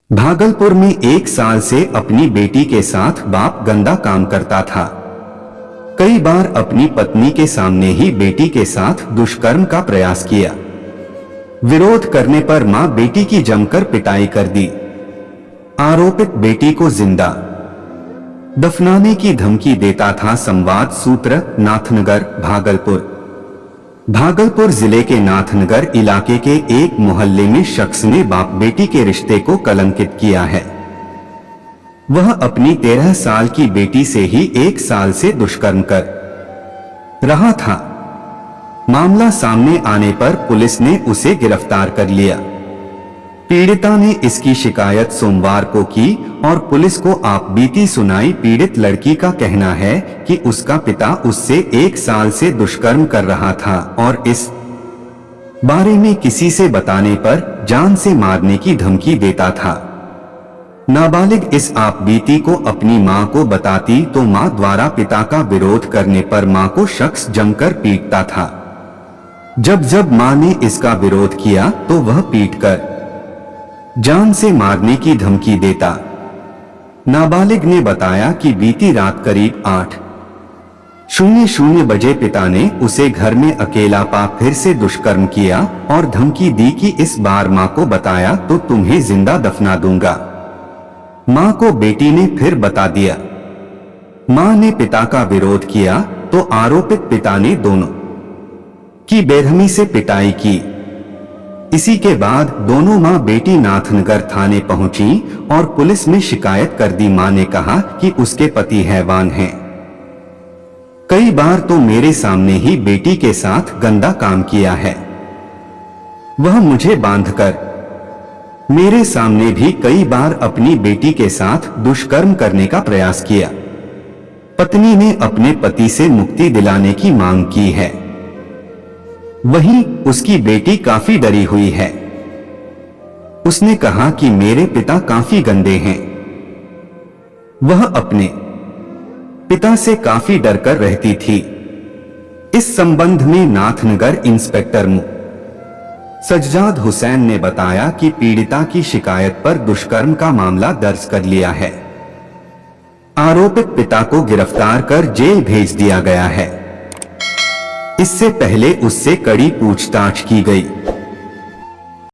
भागलपुर में 1 साल से अपनी बेटी के साथ बाप गंदा काम करता था। कई बार अपनी पत्नी के सामने ही बेटी के साथ दुष्कर्म का प्रयास किया। विरोध करने पर मां बेटी की जमकर पिटाई कर दी। आरोपित बेटी को जिंदा दफनाने की धमकी देता था। संवाद सूत्र, नाथनगर, भागलपुर जिले के नाथनगर इलाके के एक मोहल्ले में शख्स ने बाप बेटी के रिश्ते को कलंकित किया है। वह अपनी 13 साल की बेटी से ही 1 साल से दुष्कर्म कर रहा था। मामला सामने आने पर पुलिस ने उसे गिरफ्तार कर लिया। पीड़िता ने इसकी शिकायत सोमवार को की और पुलिस को आपबीती सुनाई। पीड़ित लड़की का कहना है कि उसका पिता उससे 1 साल से दुष्कर्म कर रहा था और इस बारे में किसी से बताने पर जान से मारने की धमकी देता था। नाबालिग इस आपबीती को अपनी मां को बताती तो मां द्वारा पिता का विरोध करने पर मां को शख्स जमकर पीटता था। जब मां ने इसका विरोध किया तो वह पीटकर जान से मारने की धमकी देता। नाबालिग ने बताया कि बीती रात करीब 8:00 बजे पिता ने उसे घर में अकेला पा फिर से दुष्कर्म किया और धमकी दी कि इस बार मां को बताया तो तुम्हें जिंदा दफना दूंगा। मां को बेटी ने फिर बता दिया। मां ने पिता का विरोध किया तो आरोपित पिता ने दोनों की बेरहमी से पिटाई की। इसी के बाद दोनों मां बेटी नाथनगर थाने पहुंची और पुलिस में शिकायत कर दी। मां ने कहा कि उसके पति हैवान हैं। कई बार तो मेरे सामने ही बेटी के साथ गंदा काम किया है। वह मुझे बांधकर मेरे सामने भी कई बार अपनी बेटी के साथ दुष्कर्म करने का प्रयास किया। पत्नी ने अपने पति से मुक्ति दिलाने की मांग की है। वहीं उसकी बेटी काफी डरी हुई है। उसने कहा कि मेरे पिता काफी गंदे हैं। वह अपने पिता से काफी डरकर रहती थी। इस संबंध में नाथनगर इंस्पेक्टर सज्जाद हुसैन ने बताया कि पीड़िता की शिकायत पर दुष्कर्म का मामला दर्ज कर लिया है। आरोपित पिता को गिरफ्तार कर जेल भेज दिया गया है। इससे पहले उससे कड़ी पूछताछ की गई।